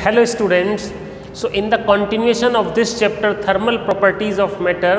Hello students, so in the continuation of this chapter thermal properties of matter,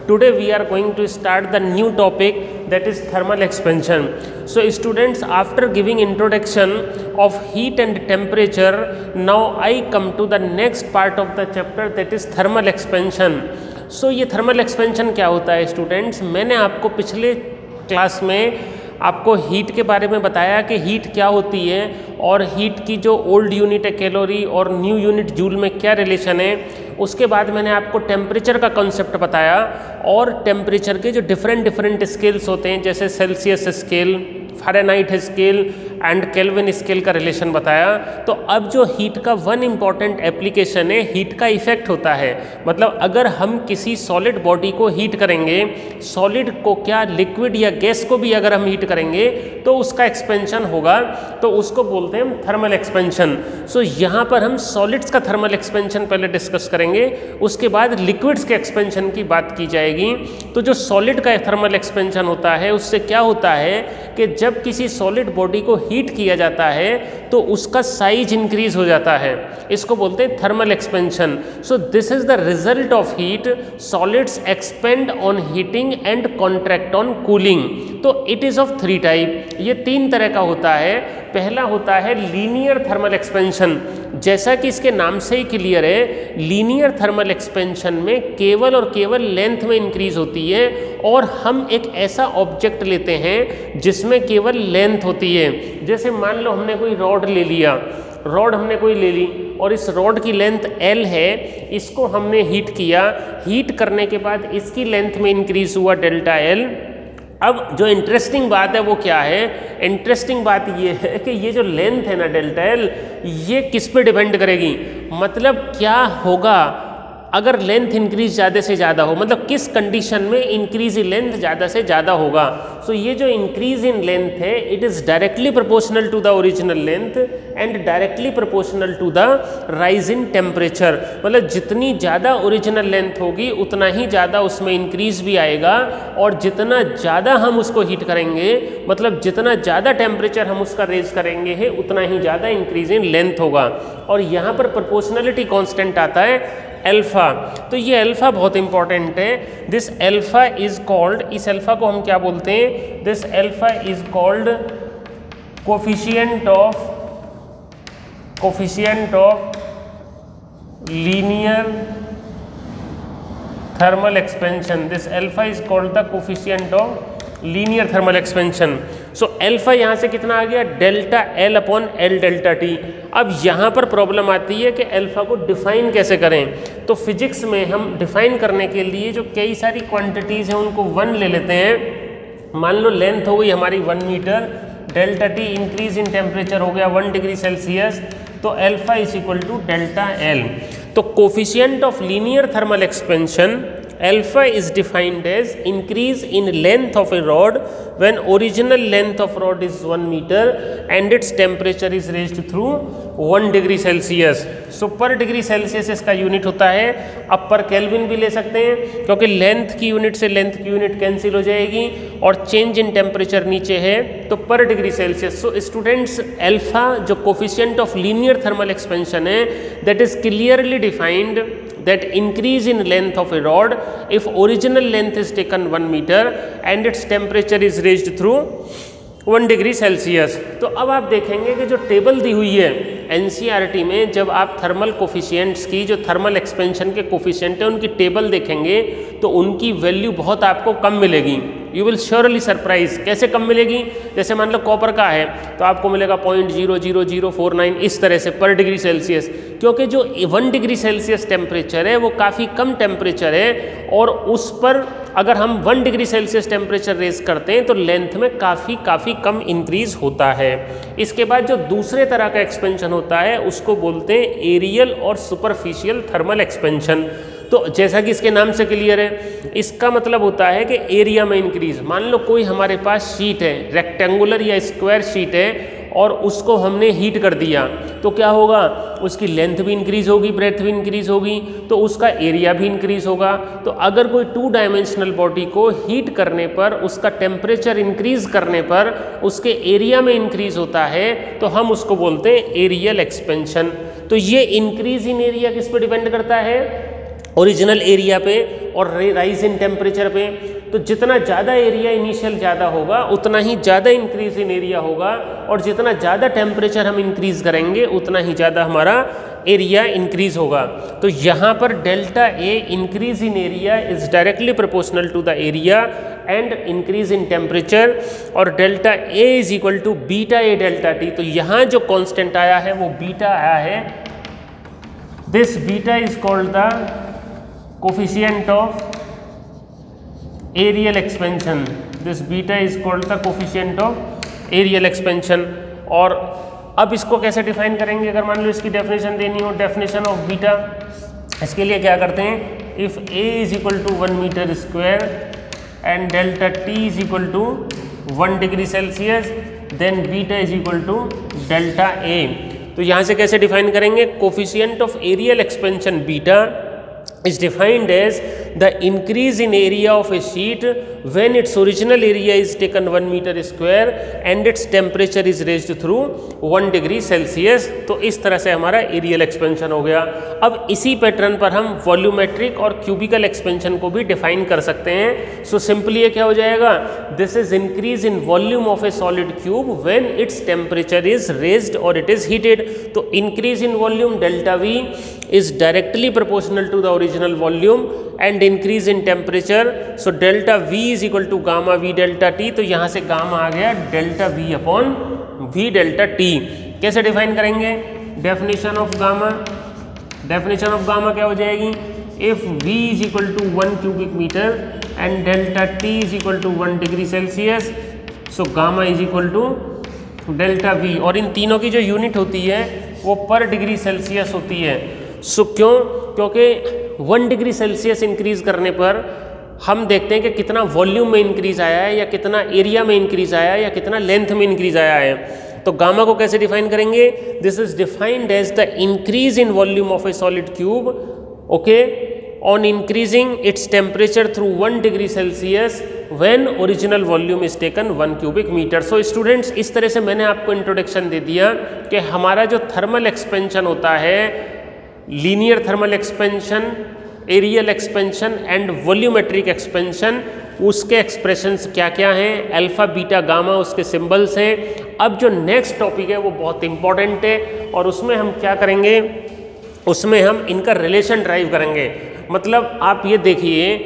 today we are going to start the new topic, that is thermal expansion. So students, after giving introduction of heat and temperature, now I come to the next part of the chapter, that is thermal expansion. So ये thermal expansion क्या होता है students? मैंने आपको पिछले class में आपको heat के बारे में बताया कि हीट क्या होती है और हीट की जो ओल्ड यूनिट है कैलोरी और न्यू यूनिट जूल में क्या रिलेशन है। उसके बाद मैंने आपको टेम्परेचर का कॉन्सेप्ट बताया और टेम्परेचर के जो डिफरेंट स्केल्स होते हैं, जैसे Celsius scale, Fahrenheit scale and kelvin scale का रिलेशन बताया। तो अब जो हीट का वन इम्पॉर्टेंट एप्लीकेशन है, हीट का इफेक्ट होता है, मतलब अगर हम किसी सॉलिड बॉडी को हीट करेंगे, सॉलिड को क्या लिक्विड या गैस को भी अगर हम हीट करेंगे तो उसका एक्सपेंशन होगा, तो उसको बोलते हैं हम थर्मल एक्सपेंशन। सो यहाँ पर हम सॉलिड्स का थर्मल एक्सपेंशन पहले डिस्कस करेंगे, उसके बाद लिक्विड्स के एक्सपेंशन की बात की जाएगी। तो जो सॉलिड का थर्मल एक्सपेंशन होता है उससे क्या होता है कि जब किसी सॉलिड बॉडी को हीट किया जाता है तो उसका साइज इंक्रीज हो जाता है, इसको बोलते हैं thermal expansion. So this is the result of heat, solids expand on heating and contract on cooling. तो it is of three type, ये तीन तरह का होता है। पहला होता है लीनियर थर्मल एक्सपेंशन, जैसा कि इसके नाम से ही क्लियर है, लीनियर थर्मल एक्सपेंशन में केवल और केवल लेंथ में इंक्रीज होती है और हम एक ऐसा ऑब्जेक्ट लेते हैं जिसमें केवल लेंथ होती है। जैसे मान लो हमने कोई रॉड ले लिया, रॉड हमने कोई ले ली और इस रॉड की लेंथ L है, इसको हमने हीट किया, हीट करने के बाद इसकी लेंथ में इंक्रीज हुआ डेल्टा L। अब जो इंटरेस्टिंग बात है वो क्या है, इंटरेस्टिंग बात ये है कि ये जो लेंथ है ना डेल्टा L, ये किस पे डिपेंड करेगी, मतलब क्या होगा अगर लेंथ इंक्रीज ज़्यादा से ज़्यादा हो, मतलब किस कंडीशन में इंक्रीज इन लेंथ ज़्यादा से ज़्यादा होगा। सो ये जो इंक्रीज इन लेंथ है it is directly proportional to the original length and directly proportional to the rise in temperature, मतलब जितनी ज़्यादा ओरिजिनल लेंथ होगी उतना ही ज़्यादा उसमें इंक्रीज भी आएगा और जितना ज़्यादा हम उसको हीट करेंगे, मतलब जितना ज़्यादा टेम्परेचर हम उसका रेज करेंगे है उतना ही ज़्यादा इंक्रीज इन लेंथ होगा। और यहाँ पर प्रोपोर्शनलिटी कांस्टेंट आता है अल्फा। तो ये अल्फा बहुत इंपॉर्टेंट है। दिस अल्फा इज कॉल्ड, इस अल्फा को हम क्या बोलते हैं, this alpha is called coefficient of linear thermal expansion. This alpha is called the coefficient of linear thermal expansion. So alpha यहाँ से कितना आ गया, डेल्टा L अपॉन L डेल्टा T। अब यहाँ पर प्रॉब्लम आती है कि अल्फा को डिफाइन कैसे करें। तो फिजिक्स में हम डिफाइन करने के लिए जो कई सारी क्वांटिटीज़ हैं उनको 1 ले लेते हैं। मान लो लेंथ हो गई हमारी 1 metre, delta T increase in temperature हो गया 1 डिग्री सेल्सियस, तो alpha is equal to delta L। तो coefficient of linear thermal expansion alpha is defined as increase in length of a rod when original length of rod is 1 meter and its temperature is raised through 1 degree Celsius. So per degree Celsius इसका unit होता है, अब पर kelvin भी ले सकते हैं क्योंकि लेंथ की यूनिट से लेंथ की यूनिट कैंसिल हो जाएगी और चेंज इन टेम्परेचर नीचे है तो पर degree Celsius. So students, alpha जो coefficient of linear thermal expansion है that is clearly defined that increase in length of a rod if original length is taken 1 meter and its temperature is raised through 1 degree Celsius. तो अब आप देखेंगे कि जो table दी हुई है NCERT में, जब आप थर्मल कोफिशिएंट्स की, जो थर्मल एक्सपेंशन के कोफिशिएंट है उनकी टेबल देखेंगे तो उनकी वैल्यू बहुत आपको कम मिलेगी। You will surely surprise. कैसे कम मिलेगी, जैसे मान लो कॉपर का है तो आपको मिलेगा 0.00049 इस तरह से पर डिग्री सेल्सियस, क्योंकि जो 1 डिग्री सेल्सियस टेम्परेचर है वो काफ़ी कम टेम्परेचर है और उस पर अगर हम 1 डिग्री सेल्सियस टेम्परेचर रेज करते हैं तो लेंथ में काफ़ी कम इंक्रीज होता है। इसके बाद जो दूसरे तरह का एक्सपेंशन होता है उसको बोलते हैं एरियल और सुपरफिशियल थर्मल एक्सपेंशन। तो जैसा कि इसके नाम से क्लियर है, इसका मतलब होता है कि एरिया में इंक्रीज। मान लो कोई हमारे पास शीट है, रेक्टेंगुलर या स्क्वायर शीट है और उसको हमने हीट कर दिया तो क्या होगा, उसकी लेंथ भी इंक्रीज होगी, ब्रेथ भी इंक्रीज होगी, तो उसका एरिया भी इंक्रीज होगा। तो अगर कोई 2 डायमेंशनल बॉडी को हीट करने पर उसका टेम्परेचर इंक्रीज करने पर उसके एरिया में इंक्रीज होता है तो हम उसको बोलते हैं एरियल एक्सपेंशन। तो तो ये इंक्रीज इन एरिया किस पे डिपेंड करता है, ओरिजिनल एरिया पे और राइज इन टेम्परेचर पे। तो जितना ज़्यादा एरिया इनिशियल ज़्यादा होगा उतना ही ज़्यादा इंक्रीज इन एरिया होगा, और जितना ज़्यादा टेम्परेचर हम इंक्रीज करेंगे उतना ही ज़्यादा हमारा एरिया इंक्रीज होगा। तो यहाँ पर delta A increase in area is directly proportional to the area and increase in temperature, और delta A is equal to beta A delta T. तो यहाँ जो कांस्टेंट आया है वो बीटा आया है। This beta is called the coefficient of areal expansion. This beta is called the coefficient of areal expansion. और अब इसको कैसे डिफाइन करेंगे, अगर मान लो इसकी डेफिनेशन देनी हो, डेफिनेशन ऑफ बीटा, इसके लिए क्या करते हैं, if A is equal to 1 metre square and delta T is equal to 1 degree Celsius, then beta is equal to delta A. तो यहाँ से कैसे डिफाइन करेंगे, coefficient of areal expansion beta is defined as the increase in area of a sheet when its original area is taken 1 meter square and its temperature is raised through 1 degree Celsius। तो इस तरह से हमारा aerial expansion हो गया। अब इसी pattern पर हम वॉल्यूमेट्रिक और क्यूबिकल एक्सपेंशन को भी डिफाइन कर सकते हैं। सो सिंपली ये क्या हो जाएगा, this is increase in volume of a solid cube when it's temperature is raised और इट इज हीटेड। तो increase in volume delta we is directly proportional to the original volume and increase in temperature, so delta V is equal to gamma V delta T। तो यहाँ से gamma आ गया delta V upon V delta T। कैसे define करेंगे, definition of gamma, definition of gamma क्या हो जाएगी, if V is equal to 1 cubic meter and delta T is equal to 1 degree Celsius, so gamma is equal to delta V। और इन तीनों की जो unit होती है वो पर डिग्री सेल्सियस होती है। सो क्यों, क्योंकि 1 डिग्री सेल्सियस इंक्रीज करने पर हम देखते हैं कि कितना वॉल्यूम में इंक्रीज आया है, या कितना एरिया में इंक्रीज आया है, या कितना लेंथ में इंक्रीज आया है। तो गामा को कैसे डिफाइन करेंगे, this is defined as the increase in volume of a solid cube, okay, on increasing its temperature through 1 degree Celsius when original volume is taken 1 cubic metre. So students, इस तरह से मैंने आपको introduction दे दिया कि हमारा जो थर्मल एक्सपेंशन होता है, linear thermal expansion, areal expansion and volumetric expansion, उसके एक्सप्रेशंस क्या क्या हैं, अल्फा बीटा गामा उसके सिंबल्स हैं। अब जो नेक्स्ट टॉपिक है वो बहुत इंपॉर्टेंट है, और उसमें हम क्या करेंगे, उसमें हम इनका रिलेशन ड्राइव करेंगे। मतलब आप ये देखिए,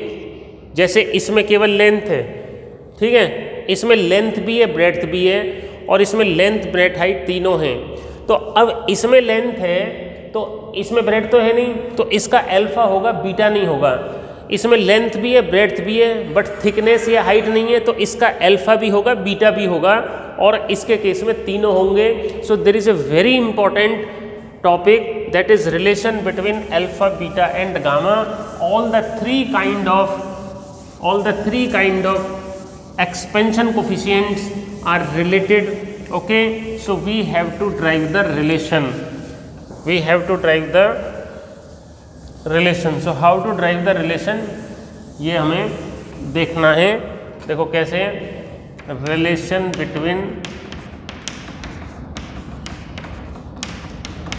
जैसे इसमें केवल लेंथ है, ठीक है, इसमें लेंथ भी है, ब्रेड्थ भी है, और इसमें लेंथ, ब्रेड्थ, हाइट तीनों हैं। तो अब इसमें लेंथ है तो इसमें ब्रेड्थ तो है नहीं, तो इसका अल्फा होगा, बीटा नहीं होगा। इसमें लेंथ भी है, ब्रेड्थ भी है, बट थिकनेस या हाइट नहीं है, तो इसका अल्फा भी होगा, बीटा भी होगा, और इसके केस में तीनों होंगे। So there is a very important topic, that is relation between alpha, beta and gamma. All the three kind of expansion coefficients are related, okay, so we have to drive the relation, so how to drive the relation, ये हमें देखना है। देखो कैसे, relation between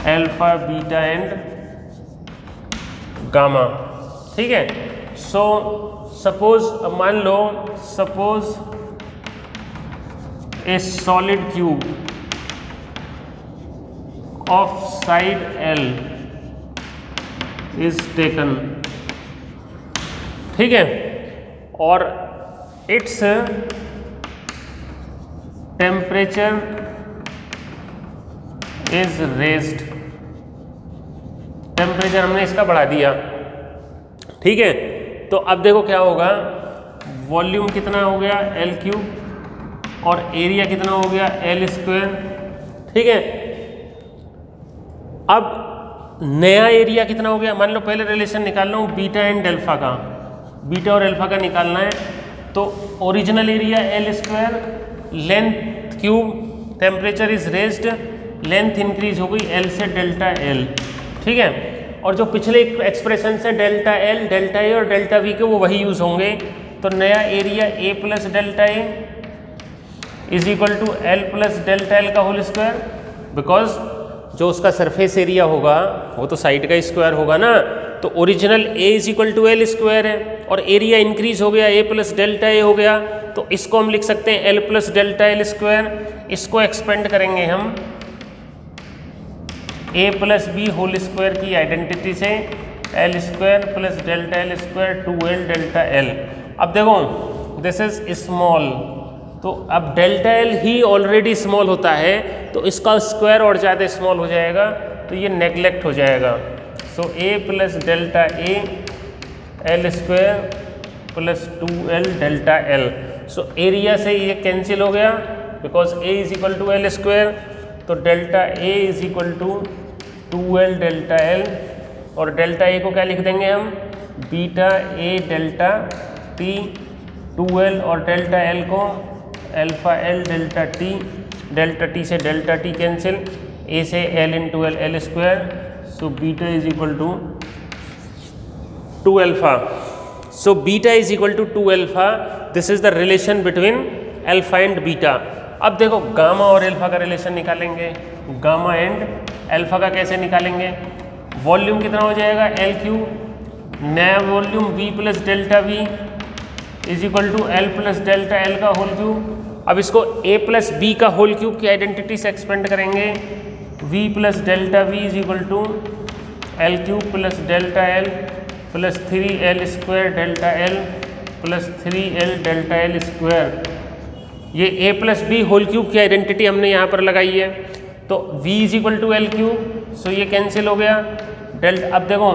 alpha, beta and gamma, ठीक है। So suppose, मान लो, suppose a solid cube of side L is taken, ठीक है, और its temperature is raised, temperature हमने इसका बढ़ा दिया, ठीक है। तो अब देखो क्या होगा, वॉल्यूम कितना हो गया L क्यूब, और एरिया कितना हो गया L स्क्वायर, ठीक है। अब नया एरिया कितना हो गया, मान लो पहले रिलेशन निकाल लो बीटा एंड अल्फा का, बीटा और अल्फा का निकालना है। तो original area L square, length cube, temperature is raised, length increase हो गई L से डेल्टा L, ठीक है। और जो पिछले एक्सप्रेशन से डेल्टा L, डेल्टा A और डेल्टा V के वो वही यूज होंगे। तो नया area A plus delta A is equal to L plus delta L का होल स्क्वायर, बिकॉज जो उसका सरफेस एरिया होगा वो तो साइड का स्क्वायर होगा ना, तो original a is equal to L square है और एरिया इंक्रीज हो गया a प्लस डेल्टा ए हो गया, तो इसको हम लिख सकते हैं l plus delta L square. इसको एक्सपेंड करेंगे हम a plus B whole square की आइडेंटिटी से L square plus delta L square 2l delta L. अब देखो दिस इज स्मॉल, तो अब डेल्टा एल ही ऑलरेडी स्मॉल होता है तो इसका स्क्वायर और ज़्यादा स्मॉल हो जाएगा, तो ये नेग्लेक्ट हो जाएगा। सो a plus delta A L square plus 2l delta L. So area से ये कैंसिल हो गया because a is equal to L square, तो delta a is equal to 2l delta L, और डेल्टा a को क्या लिख देंगे हम, beta a delta t, 2l और डेल्टा l को अल्फा l डेल्टा t से डेल्टा t कैंसिल, a से l into L square, so beta is equal to 2 alpha. So beta is equal to 2 alpha, this is the relation between alpha and beta. अब देखो gamma और alpha का relation निकालेंगे, gamma and alpha का कैसे निकालेंगे, volume कितना हो जाएगा एल क्यूब, नया volume v plus delta V is equal to L plus delta L का होल क्यूब। अब इसको a प्लस बी का होल क्यूब की आइडेंटिटी से एक्सपेंड करेंगे, v plus delta V is equal to L cube plus delta L plus 3l square delta L plus 3l delta L square. ये a plus B whole cube की identity हमने यहाँ पर लगाई है, तो v is equal to L cube, so ये cancel हो गया। अब देखो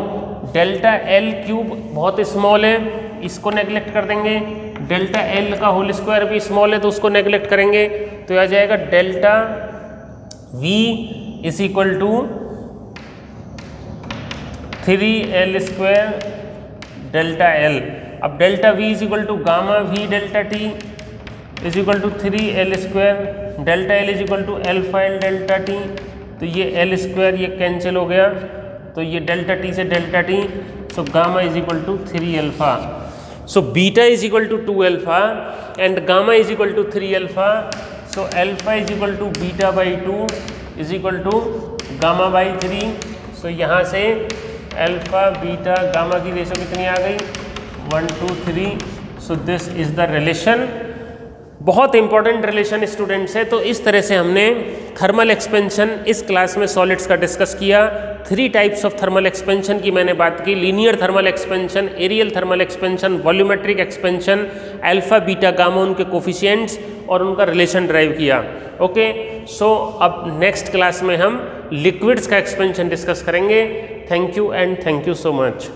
डेल्टा एल क्यूब बहुत स्मॉल है, इसको नेग्लेक्ट कर देंगे, डेल्टा एल का होल स्क्वायर भी स्मॉल है तो उसको नेग्लेक्ट करेंगे, तो आ जाएगा delta v is equal to 3l square delta L. अब delta v is equal to gamma v delta t is equal to 3l square, delta l is equal to alpha l डेल्टा t, तो ये l square ये cancel हो गया, तो ये delta t से delta t, so gamma is equal to 3 alpha. So beta is equal to 2 alpha and gamma is equal to 3 alpha, so alpha is equal to beta by 2 is equal to gamma by 3। So यहाँ से alpha beta gamma की ratio कितनी आ गई, 1 2 3। So this is the relation, बहुत important relation students है। तो इस तरह से हमने थर्मल एक्सपेंशन इस क्लास में सॉलिड्स का डिस्कस किया। 3 टाइप्स ऑफ थर्मल एक्सपेंशन की मैंने बात की, linear thermal expansion, areal thermal expansion, volumetric expansion, alpha beta gamma उनके कोफिशिएंट्स और उनका रिलेशन ड्राइव किया। ओके, सो अब नेक्स्ट क्लास में हम लिक्विड्स का एक्सपेंशन डिस्कस करेंगे। Thank you and thank you so much.